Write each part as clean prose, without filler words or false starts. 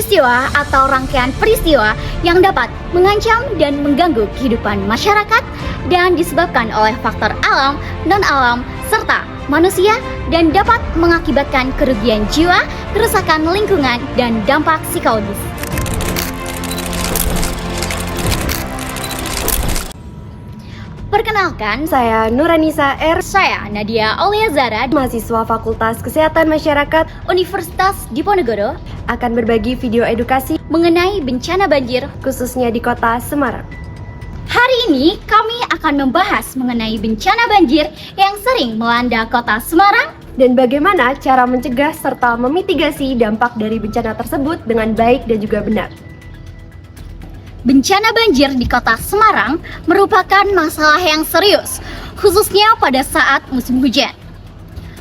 peristiwa atau rangkaian peristiwa yang dapat mengancam dan mengganggu kehidupan masyarakat dan disebabkan oleh faktor alam, non-alam, serta manusia dan dapat mengakibatkan kerugian jiwa, kerusakan lingkungan, dan dampak psikologis. Perkenalkan, Saya Nuranisa R. saya Nadia Aulia Zara, Mahasiswa Fakultas Kesehatan Masyarakat, Universitas Diponegoro, akan berbagi video edukasi mengenai bencana banjir. khususnya di kota Semarang. Hari ini kami akan membahas mengenai bencana banjir yang sering melanda kota Semarang. Dan bagaimana cara mencegah serta memitigasi dampak dari bencana tersebut dengan baik dan juga benar. Bencana banjir di kota Semarang merupakan masalah yang serius, khususnya pada saat musim hujan.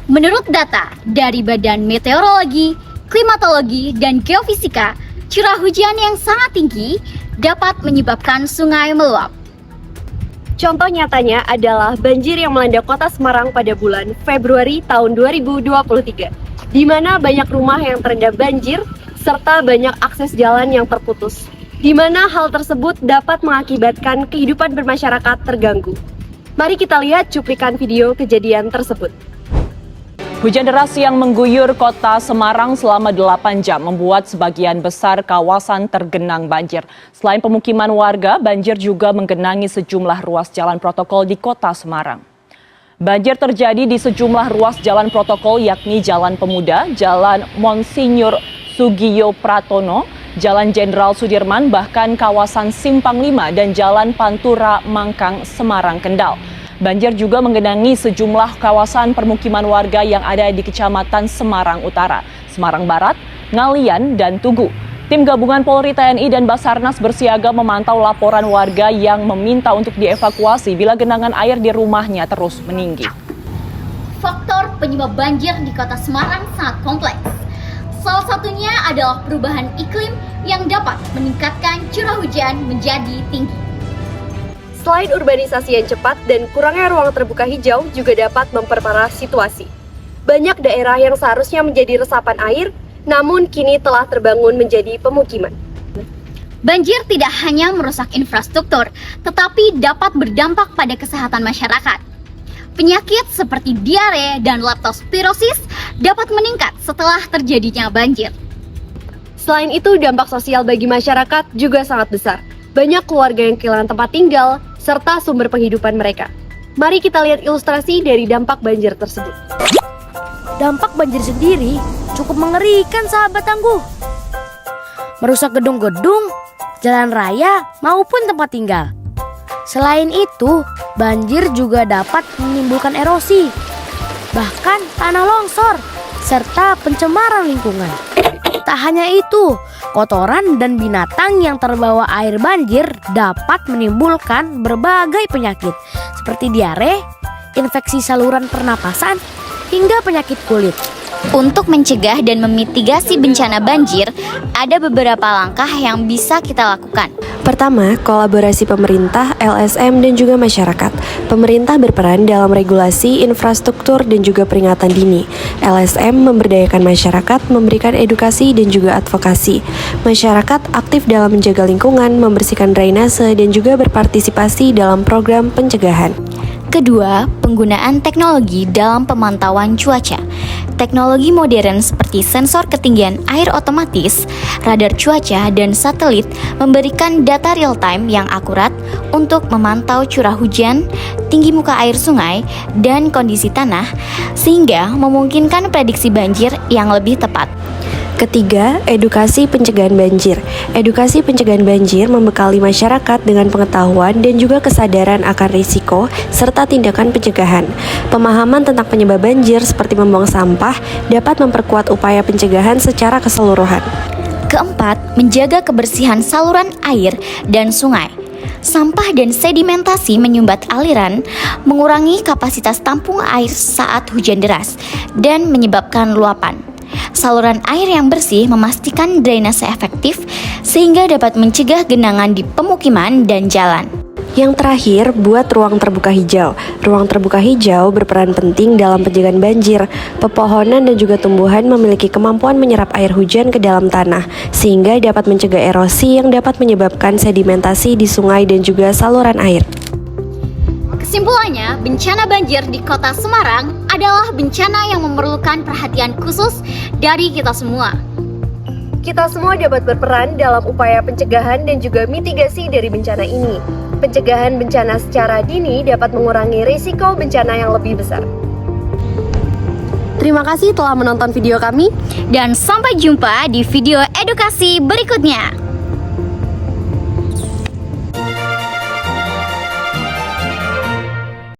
Menurut data dari Badan Meteorologi, Klimatologi, dan Geofisika, curah hujan yang sangat tinggi dapat menyebabkan sungai meluap. Contoh nyatanya adalah banjir yang melanda kota Semarang pada bulan Februari tahun 2023, di mana banyak rumah yang terendam banjir serta banyak akses jalan yang terputus, di mana hal tersebut dapat mengakibatkan kehidupan bermasyarakat terganggu. Mari kita lihat cuplikan video kejadian tersebut. Hujan deras yang mengguyur kota Semarang selama 8 jam membuat sebagian besar kawasan tergenang banjir. Selain pemukiman warga, banjir juga menggenangi sejumlah ruas jalan protokol di kota Semarang. Banjir terjadi di sejumlah ruas jalan protokol yakni Jalan Pemuda, Jalan Monsinyur Sugiyo Pratono, Jalan Jenderal Sudirman, bahkan kawasan Simpang 5 dan Jalan Pantura Mangkang, Semarang, Kendal. Banjir juga menggenangi sejumlah kawasan permukiman warga yang ada di Kecamatan Semarang Utara, Semarang Barat, Ngalian, dan Tugu. Tim gabungan Polri, TNI, dan Basarnas bersiaga memantau laporan warga yang meminta untuk dievakuasi bila genangan air di rumahnya terus meninggi. Faktor penyebab banjir di kota Semarang sangat kompleks. Salah satunya adalah perubahan iklim yang dapat meningkatkan curah hujan menjadi tinggi. Selain urbanisasi yang cepat dan kurangnya ruang terbuka hijau juga dapat memperparah situasi. Banyak daerah yang seharusnya menjadi resapan air, namun kini telah terbangun menjadi pemukiman. Banjir tidak hanya merusak infrastruktur, tetapi dapat berdampak pada kesehatan masyarakat. Penyakit seperti diare dan leptospirosis dapat meningkat setelah terjadinya banjir. Selain itu, dampak sosial bagi masyarakat juga sangat besar. Banyak keluarga yang kehilangan tempat tinggal, serta sumber penghidupan mereka. Mari kita lihat ilustrasi dari dampak banjir tersebut. Dampak banjir sendiri cukup mengerikan, sahabat tangguh. Merusak gedung-gedung, jalan raya, maupun tempat tinggal. Selain itu, banjir juga dapat menimbulkan erosi, bahkan tanah longsor, serta pencemaran lingkungan. Tak hanya itu, kotoran dan binatang yang terbawa air banjir dapat menimbulkan berbagai penyakit seperti diare, infeksi saluran pernapasan, hingga penyakit kulit. Untuk mencegah dan memitigasi bencana banjir, ada beberapa langkah yang bisa kita lakukan. Pertama, kolaborasi pemerintah, LSM, dan juga masyarakat. Pemerintah berperan dalam regulasi, infrastruktur, dan juga peringatan dini. LSM memberdayakan masyarakat, memberikan edukasi dan juga advokasi. Masyarakat aktif dalam menjaga lingkungan, membersihkan drainase, dan juga berpartisipasi dalam program pencegahan. Kedua, penggunaan teknologi dalam pemantauan cuaca. Teknologi modern seperti sensor ketinggian air otomatis, radar cuaca, dan satelit memberikan data real-time yang akurat untuk memantau curah hujan, tinggi muka air sungai, dan kondisi tanah, sehingga memungkinkan prediksi banjir yang lebih tepat. Ketiga, edukasi pencegahan banjir. Edukasi pencegahan banjir membekali masyarakat dengan pengetahuan dan juga kesadaran akan risiko serta tindakan pencegahan. Pemahaman tentang penyebab banjir seperti membuang sampah dapat memperkuat upaya pencegahan secara keseluruhan. Keempat, menjaga kebersihan saluran air dan sungai. Sampah dan sedimentasi menyumbat aliran, mengurangi kapasitas tampung air saat hujan deras, dan menyebabkan luapan. Saluran air yang bersih memastikan drainase efektif sehingga dapat mencegah genangan di pemukiman dan jalan. Yang terakhir, buat ruang terbuka hijau. Ruang terbuka hijau berperan penting dalam pencegahan banjir. Pepohonan dan juga tumbuhan memiliki kemampuan menyerap air hujan ke dalam tanah, sehingga dapat mencegah erosi yang dapat menyebabkan sedimentasi di sungai dan juga saluran air. Kesimpulannya, bencana banjir di Kota Semarang adalah bencana yang memerlukan perhatian khusus dari kita semua. Kita semua dapat berperan dalam upaya pencegahan dan juga mitigasi dari bencana ini. Pencegahan bencana secara dini dapat mengurangi risiko bencana yang lebih besar. Terima kasih telah menonton video kami. Dan sampai jumpa di video edukasi berikutnya.